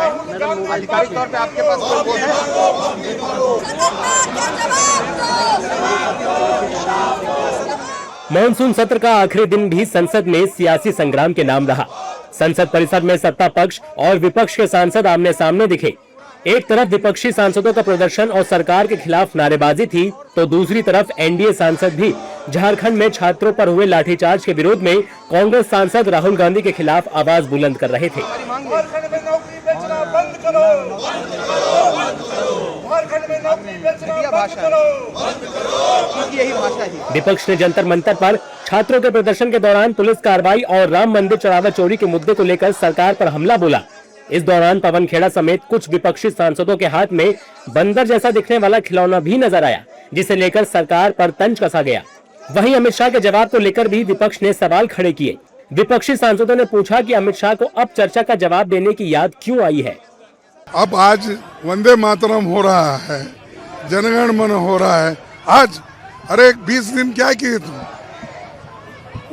आधिकारिक तौर पे आपके पास कोई वो है? मॉनसून सत्र का आखिरी दिन भी संसद में सियासी संग्राम के नाम रहा। संसद परिसर में सत्ता पक्ष और विपक्ष के सांसद आमने सामने दिखे। एक तरफ विपक्षी सांसदों का प्रदर्शन और सरकार के खिलाफ नारेबाजी थी, तो दूसरी तरफ एनडीए सांसद भी झारखंड में छात्रों पर हुए लाठीचार्ज के विरोध में कांग्रेस सांसद राहुल गांधी के खिलाफ आवाज बुलंद कर रहे थे। विपक्ष ने जंतर मंतर पर छात्रों के प्रदर्शन के दौरान पुलिस कार्रवाई और राम मंदिर चढ़ावा चोरी के मुद्दे को लेकर सरकार पर हमला बोला। इस दौरान पवन खेड़ा समेत कुछ विपक्षी सांसदों के हाथ में बंदर जैसा दिखने वाला खिलौना भी नजर आया, जिसे लेकर सरकार पर तंज कसा गया। वहीं अमित शाह के जवाब को लेकर भी विपक्ष ने सवाल खड़े किए। विपक्षी सांसदों ने पूछा कि अमित शाह को अब चर्चा का जवाब देने की याद क्यों आई है। अब आज वंदे मातरम हो रहा है, जनगण मन हो रहा है। आज अरे 20 दिन क्या किए तुम?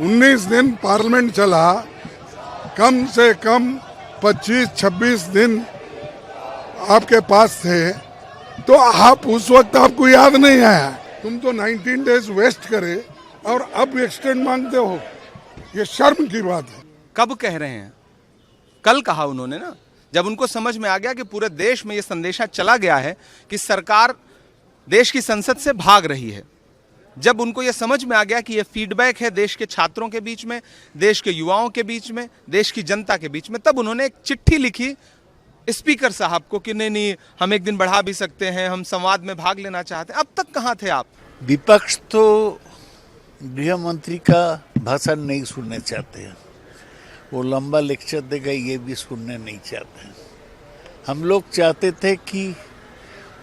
19 दिन पार्लियामेंट चला, कम से कम 25-26 दिन आपके पास थे, तो आप उस वक्त आपको याद नहीं आया। तुम तो 19 डेज वेस्ट करे और अब एक्सटेंड मांगते हो, ये शर्म की बात है। कब कह रहे हैं? कल कहा उन्होंने ना, जब उनको समझ में आ गया कि पूरे देश में ये संदेशा चला गया है कि सरकार देश की संसद से भाग रही है। जब उनको ये समझ में आ गया कि ये फीडबैक है देश के छात्रों के बीच में, देश के युवाओं के बीच में, देश की जनता के बीच में, तब उन्होंने एक चिट्ठी लिखी स्पीकर साहब को कि नहीं, हम एक दिन बढ़ा भी सकते हैं, हम संवाद में भाग लेना चाहते हैं। अब तक कहाँ थे आप? विपक्ष तो गृह मंत्री का भाषण नहीं सुनने चाहते हैं, वो लंबा लेक्चर देगा ये भी सुनने नहीं चाहते हैं। हम लोग चाहते थे कि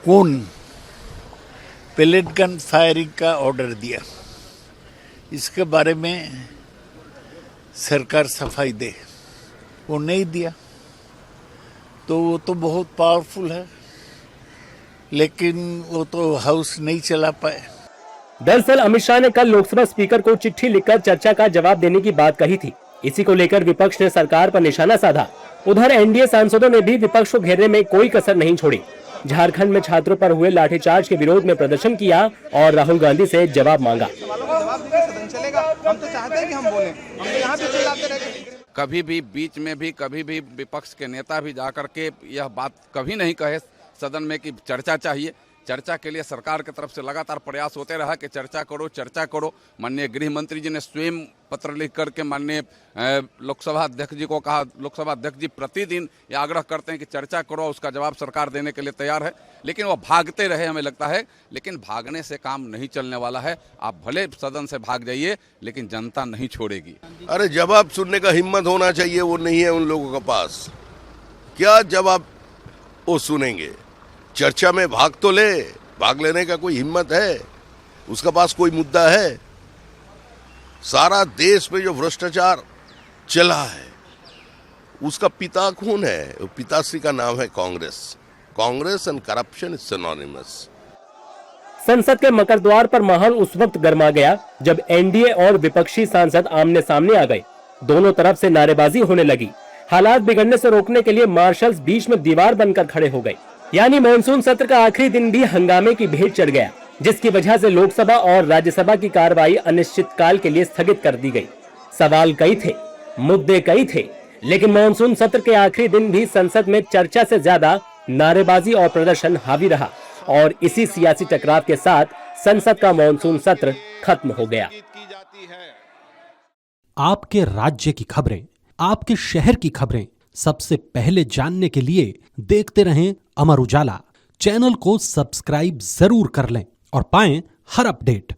कौन पेलेट गन फायरिंग का ऑर्डर दिया, इसके बारे में सरकार सफाई दे, वो नहीं दिया। तो वो तो बहुत पावरफुल है, लेकिन वो तो हाउस नहीं चला पाए। दरअसल अमित शाह ने कल लोकसभा स्पीकर को चिट्ठी लिखकर चर्चा का जवाब देने की बात कही थी। इसी को लेकर विपक्ष ने सरकार पर निशाना साधा। उधर एनडीए सांसदों ने भी विपक्ष को घेरने में कोई कसर नहीं छोड़ी। झारखंड में छात्रों पर हुए लाठीचार्ज के विरोध में प्रदर्शन किया और राहुल गांधी से जवाब मांगा। हम तो चाहते हैं कि हम बोलें, हम तो यहाँ पे चिल्लाते रहेंगे। कभी भी बीच में भी कभी भी विपक्ष के नेता भी जाकर के यह बात कभी नहीं कहे सदन में कि चर्चा चाहिए। चर्चा के लिए सरकार की तरफ से लगातार प्रयास होते रहा कि चर्चा करो। माननीय गृह मंत्री जी ने स्वयं पत्र लिख करके माननीय लोकसभा अध्यक्ष जी को कहा। लोकसभा अध्यक्ष जी प्रतिदिन ये आग्रह करते हैं कि चर्चा करो, उसका जवाब सरकार देने के लिए तैयार है, लेकिन वो भागते रहे हमें लगता है। लेकिन भागने से काम नहीं चलने वाला है। आप भले सदन से भाग जाइए, लेकिन जनता नहीं छोड़ेगी। अरे जवाब सुनने का हिम्मत होना चाहिए, वो नहीं है उन लोगों के पास। क्या जवाब वो सुनेंगे? चर्चा में भाग तो ले, भाग लेने का कोई हिम्मत है? उसके पास कोई मुद्दा है? सारा देश में जो भ्रष्टाचार चला है उसका पिता कौन है? पिताश्री का नाम है Congress and corruption is synonymous. संसद के मकर द्वार पर माहौल उस वक्त गर्मा गया जब एनडीए और विपक्षी सांसद आमने सामने आ गए। दोनों तरफ से नारेबाजी होने लगी। हालात बिगड़ने से रोकने के लिए मार्शल्स बीच में दीवार बनकर खड़े हो गए। यानी मानसून सत्र का आखिरी दिन भी हंगामे की भेंट चढ़ गया, जिसकी वजह से लोकसभा और राज्यसभा की कार्रवाई अनिश्चित काल के लिए स्थगित कर दी गई। सवाल कई थे, मुद्दे कई थे, लेकिन मानसून सत्र के आखिरी दिन भी संसद में चर्चा से ज्यादा नारेबाजी और प्रदर्शन हावी रहा और इसी सियासी टकराव के साथ संसद का मानसून सत्र खत्म हो गया। आपके राज्य की खबरें, आपके शहर की खबरें सबसे पहले जानने के लिए देखते रहें अमर उजाला। चैनल को सब्सक्राइब जरूर कर लें और पाएं हर अपडेट।